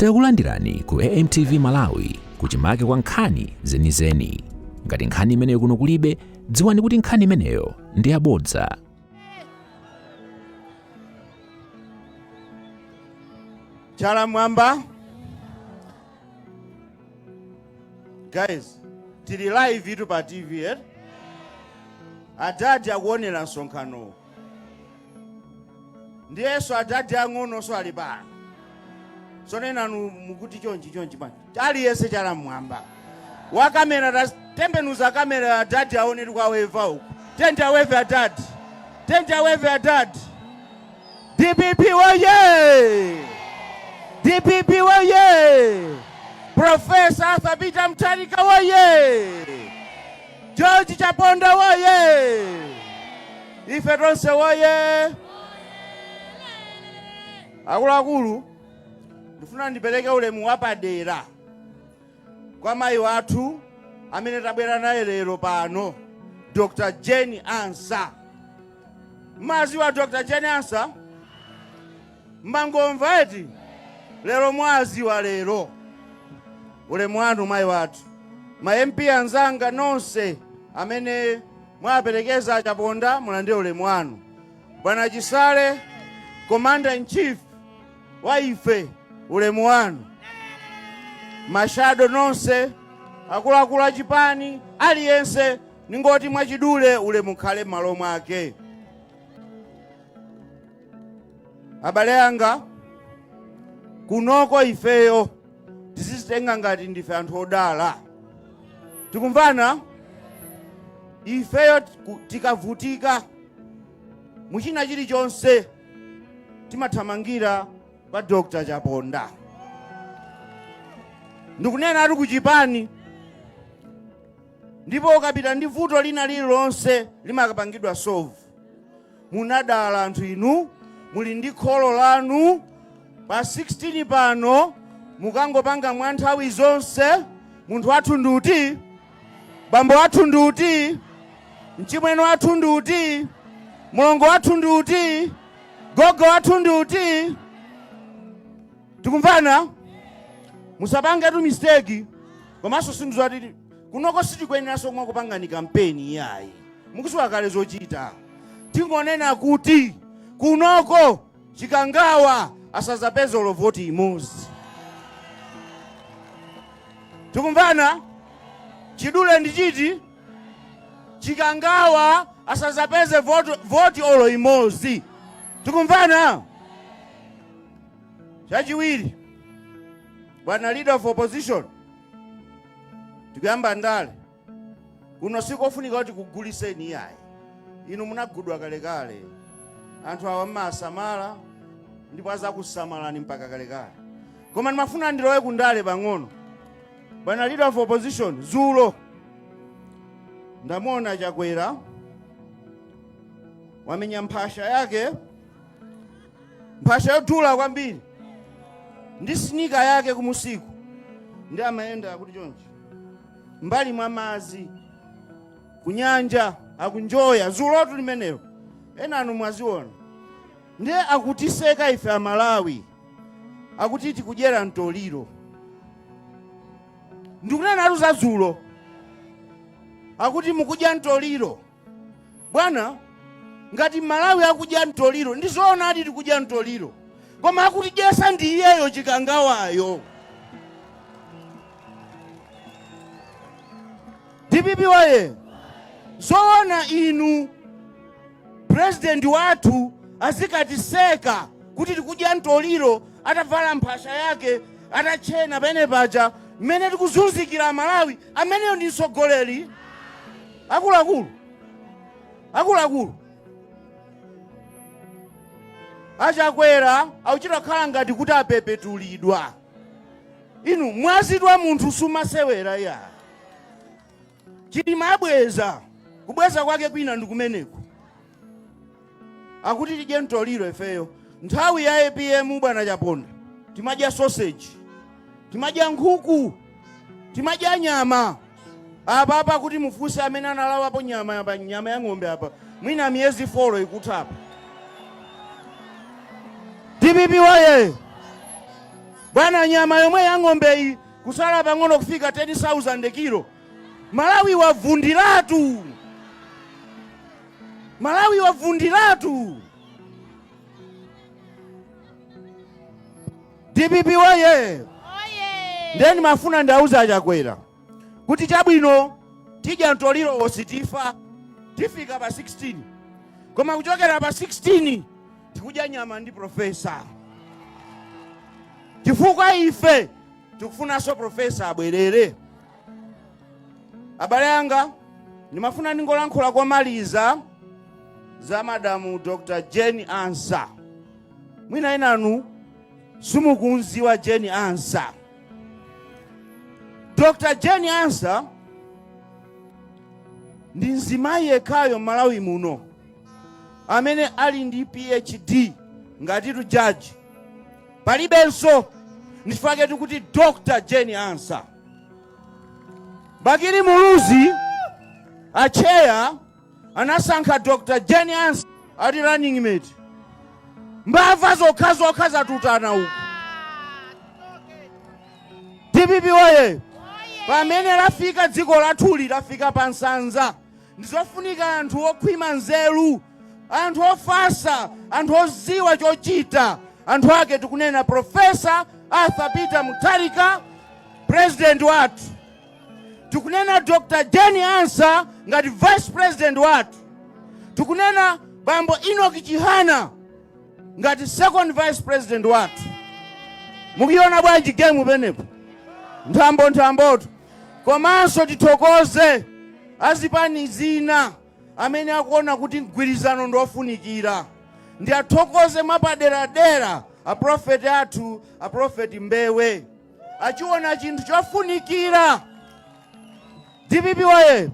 Takulandirani ku AMTV Malawi kuchimake kwa nkhani zenizeni. Ngati nkhani imeneyo kuno kulibe, dziwani kuti nkhani imeneyo ndi yabodza. Chala mwamba. Guys, tili live itu pa TV eh? Adadi akuonera nsonkhano. Ndiyeso adadi ang'ono so ali pano. So nena mukuti chonchi bana. Aliyese chala mwamba. Wa kamera tembenuza kamera adadi aone kwa weva uku. Tenda weve adadi. Tenda weve adadi. DPP woye! DPP woye! Professor Arthur Peter Mutharika woye! George Chaponda woye! Ife tonse woye! Akulu ndifuna ndipeleke ulemu wapadera kwa mayi wathu amene tabwera naye lero pano, Dr. Jane Ansah. Mazi wa Dr. Jane Ansah mangomva eti lero mwazi wa lero ulemu wanu mayi wathu. Ma MP anzanga nonse amene mwaperekeza Chaponda mulande ulemu wanu. Bwana Chisale, Commander in Chief wa ife ulemu wanu. Mashado nonse akuluakulu achipani aliyense ningoti mwachidule ulemu khale m'malo mwake. Abale anga kunoko ifeyo tizitenga ngati ndife anthu odala. Tikumvana? Ifeyo tikavutika muchina chilichonse timathamangira pa Dr. Chaponda. Ndikunena ati kuchipani ndipo ukapita ndi vuto lina lililonse limakapangidwa solve. Munadala anthu inu, muli ndi kholo lanu, pa 16 pano mukangopanga mwa nthawi zonse. Munthu wathu nduti, bambo wathu nduti, mchimwene wathu nduti, mulongo wathu nduti, gogo wathu nduti. Tikumvana? Musapange tu mistake. Komanso sindizwa ati kunoko sitikweneranso mwa kupangani kampeni yayi. Mukusiwa kale zochita. Tingonena kuti kunoko chikangawa asazapeze voti imodzi. Tikumvana? Chidule ndi chiti chikangawa asazapeze voti olo imodzi. Tikumvana? Chachiwiri, bwana leader of opposition, tikuyamba ndale kuno sikofunika kuti kuguliseni yayi. Inu munagudwa kalekale. Anthu awa mmasamala ndipo azakusamalani mpaka kalekale. Koma ndimafuna ndilowe kundale pang'ono. Bwana leader of opposition, Zulo ndamona Chakwera wamenya mphasha yake, mphasha yodula kwambiri, ndi snika yake kumusiku, ndi amaenda kuti chonchi mbali mwa mazi kunyanja akunjoya. Zulotu limenelo ena anu mwaziona. Ndi akutiseka ife Amalawi, akuti tikudyera mtoliro. Ndikunena atu za Zulo akuti mukudya mtoliro. Bwana, ngati Malawi akudya mtoliro, ndizoona ati tikudya mtoliro, koma akutidyesa ndi iyeyo chikangawayo. DPP waye, zoona inu president wathu azikatiseka kuti tikudya mtoliro, atavala mphasha yake, atachena pene paja, mmene tikuzunzikira Malawi, ameneyo ndi mtsogoleri. Akuluakulu Achakwera akuchita khala ngati kuti apepetulidwa. Inu mwazidwa munthu sumasewera ya. Chilima abweza, kubweza kwake kwina ndikumeneku. Akuti tidye mtoliro ifeyo. Nthawi ya APM bwana Chaponda, timadya sausage, timadya nkhuku, timadya nyama. Apa kuti mufunse amene analawapo nyama ya ng'ombe apa, mwina miyezi 4 ikutapa. DPP waye! Bwana nyama yomwe ya ng'ombe iyi kusala pang'ono kufika 10,000 kilo. Malawi wavundiratu. Malawi wavundiratu. DPP waye. Ndeni mafuna ndauza achakwera. Kuti chabwino tija ntoliro ositifa. Tifika pa 16. Koma kuchokera pa 16 tikudya nyama ndi profesa. Chifukwa ife tikufunanso profesa abwerere. Abale anga ndimafuna ndingolankhula komaliza za Madamu Dr. Jane Ansah. Mwina inanu simukunziwa Jane Ansah. Dr. Jane Ansah ndi mzimayi yekhayo Malawi muno amene ali ndi PhD ngati tu judge. Palibenso ndifake kuti Dr. Jane Ansah. Bakili Muluzi acheya anasankha Dr. Jane Ansah ati running mate. Mbava zokha zatutana uku. DPP waye. Pamene lafika dziko lathuli lafika pansanza. Ndizofunika anthu okhwima nzeru, anthu ofasa, anthu oziwa chochita. Anthu ake tikunena Professor Arthur Peter Mutharika, president wathu. Tikunena Dr. Jane Ansah ngati vice president wathu. Tikunena Bambo Enoch Chihana ngati second vice president wathu. Mukiona bwanji game penepo? Nthambo-nthamboto. Komanso tithokoze azipani zina amene akuona kuti mgwirizano ndofunikira. Ndi athokoze mwapadera-dera aprofeti athu, aprofeti Mbewe. Achiona chinthu chofunikira. DPP waye.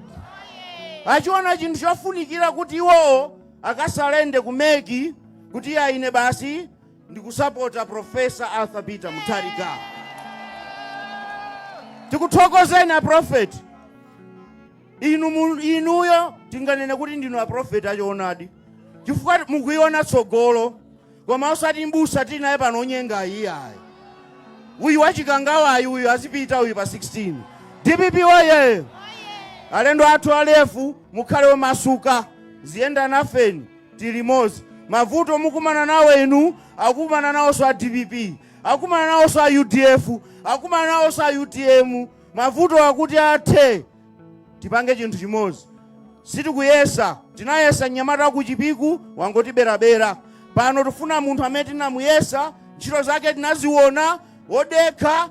Achiona chinthu chofunikira kuti iwo akasalende kumeki kuti ine basi ndikusapota Professor Arthur Peter Mutharika. Tikuthokozeni aprofeti. Inuyo tinganene kuti ndinu aprofeti achoonadi. Chifukwa mukuiona tsogolo. Koma osati mbusa tinaye panonyenga iyayi. Uyu wachikangawayi uyu azipita uyu pa 16. DPP waye. Alendo athu alefu mukhale omasuka. Ziyenda nafeni tilimozi. Mavuto mukumana nawo inu akumana nawo so a DPP. Akumana nawo so a UDF. Akumana nawo so a UTM. Mavuto akuti athe. Tipange chinthu chimozi. Sitikuyesa, tinayesa nyamata kuchipiku wangoti berabera. Pano tufuna munthu amene tinamuyesa, ntchito zake tinaziona, odekha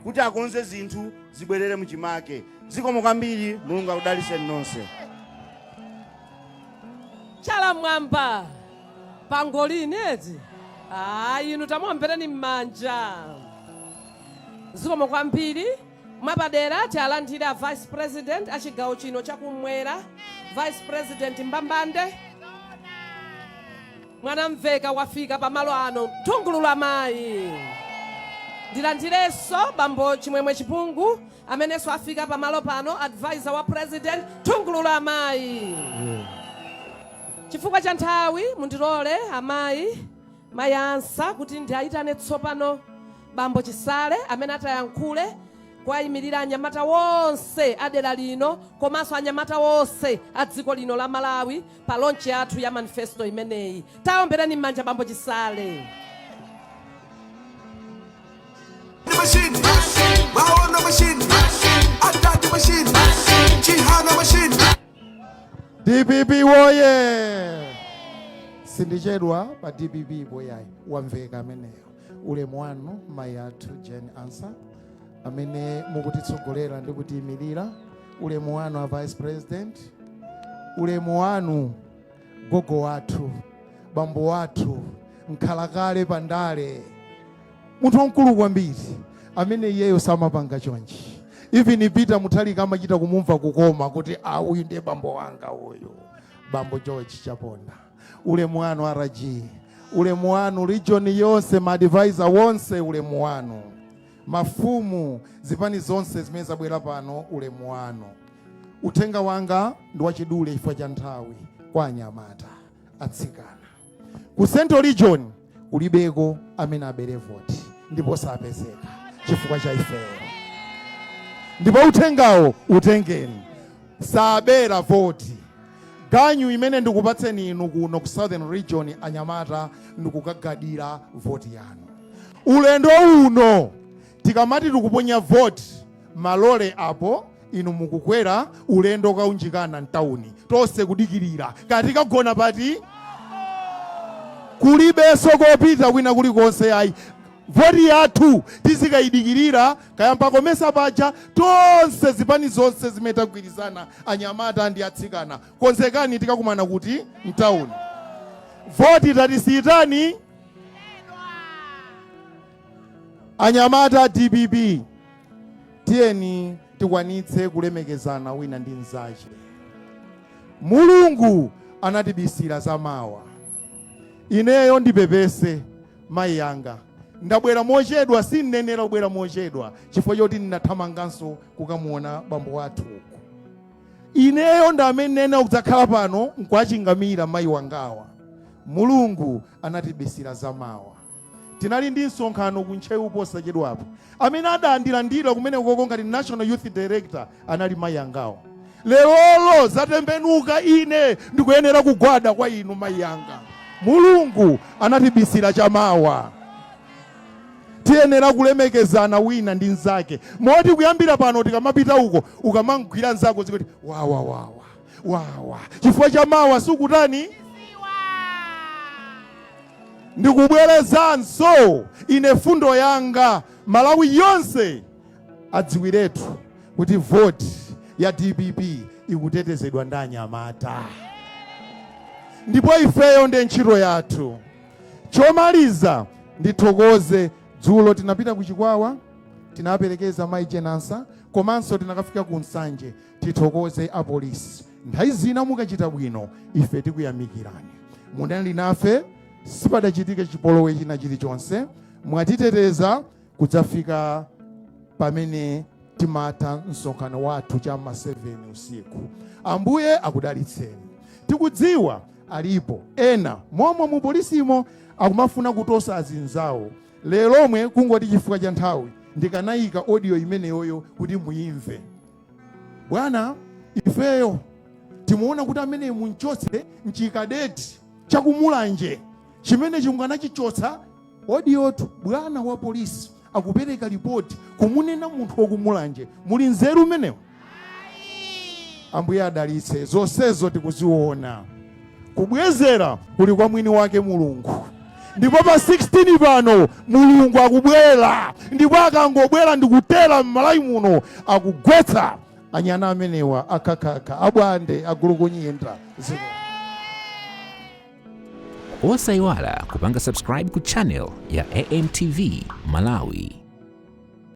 kuti akonze zinthu zibwerere muchimake. Zikomo kwambiri, Mulungu akudaliseni nonse. Chala mwamba pangolini eti. Inu tamuombereni m'manja. Zikomo kwambiri. Mwapadera tialandira vice president achigawo chino chakumwera, vice president Mbambande. Mwanamveka wafika pamalo ano Thungululu amayi. Ndilandireso Bambo Chimwemwe Chipungu amenenso afika pamalo pano, advisor wa president Thungululu amayi. Chifukwa cha nthawi mundilole amayi mayansa kuti ndiayitane tsopano Bambo Chisale amene atayankhule kwa imirira anyamata wonse adera lino komanso anyamata wonse adziko lino la Malawi pa launch yathu ya manifesto imeneyi. Taombereni m'manja Bambo Chisale. DPP woye. Sindichedwa pa DPP boyayi wamveka ameneyo. Ulemu wanu mayathu Jane Ansah amene mukutitsogolera ndi kutiyimirira. Ulemu wanu a vice president. Ulemu wanu gogo wathu, bambo wathu, mkhalakale pandale. Munthu wamkulu kwambiri amene iyeyo samapanga chonchi. Even Peter Mutharika amachita kumumva kukoma kuti uyu ndiye bambo wanga uyu. Bambo George Chaponda. Ulemu wanu RG. Ulemu wanu region yonse, ma-advisor wonse ulemu wanu. Mafumu zipani zonse zimene zabwera pano ulemu wanu. Uthenga wanga ndi wachidule chifukwa cha nthawi kwa anyamata atsikana. Ku Central Region ulibeko amene abere voti. ndipo sapezeka chifukwa cha ifeyo. Ndipo uthengawo utengeni, sabera voti. Ganyu imene ndikupatseni inu kuno ku Southern Region Anyamata ndikukagadira voti yanu. Ulendo uno tikamati tikuponya voti malole apo inu mukukwera ulendo kaunjikana mtauni tonse kudikirira katika gona pati kulibenso kopita kwina kulikonse ayi. Voti yathu tizikayidikirira kayamba komesa paja tonse zipani zonse zimetagwirizana anyamata ndi atsikana konzekani tikakumana kuti mtauni. Voti tatisiyitani anyamata DPP, tiyeni tikwanitse kulemekezana wina ndi mnzache. Mulungu anatibisira zamawa. Ineyo ndipepese mayi yanga ndabwera mochedwa, sinenera kubwera mochedwa chifukwa choti ndinathamanganso kukamuona bambo wathu uko. Ineyo ndamene nena kudzakhala pano nkwachingamira mayi wangawa. Mulungu anatibisira zamawa. Tinali ndi msonkhano kuntcheu posachedwapo. Amene adandilandira kumene koko ngati National Youth Director anali mayi angawa. Lero zatembenuka, ine ndikuyenera kugwada kwa inu mayi yanga. Mulungu anatibisira chamawa. Tiyenera kulemekezana wina ndi nzake. Moti kuyambira pano tikamapita uko ukamangwira nzako zikuti wawa. Chifukwa chamawa sukutani? Ndikubwerezanso ine fundo yanga Malawi yonse adziwiretu kuti voti ya DPP ikutetezedwa ndi anyamata. Ndipo ifeyo ndi ntchito yathu. Chomaliza ndithokoze, dzulo tinapita kuchikwawa tinaperekeza mayi Jenansa, komanso tinakafika ku Nsanje tithokoze apolisi. Nthawi zina mukachita bwino ife tikuyamikirani. Munali nafe sipadachitike chipolowe china chilichonse, mwatiteteza kudzafika pamene timata msonkhano wathu cham'ma 7 usiku. Ambuye akudalitseni. Tikudziwa alipo ena momwe mu polisimo akumafuna kutosa azinzawo. Lelomwe kungoti chifukwa cha nthawi ndikanayika audio imeneyoyo kuti muimve. Bwana, ifeyo timuona kuti amene munchotse mchikadeti chakumulanje chimene chinganachichotsa audio tu. Bwana wa polisi akupereka ripoti kumunena munthu wokumulanje. Muli nzeru umenewo? Ambuye adalitse. Zonsezo tikuziona. Kubwezera kuli kwa mwini wake Mulungu. Ndipo pa 16 pano Mulungu akubwera. Ndipo akangobwera ndikutera m'Malawi muno akugwetsa anyana amenewa akakaka abwande agulukunyinda ziko. Osayiwala kupanga subscribe ku channel ya AMTV Malawi.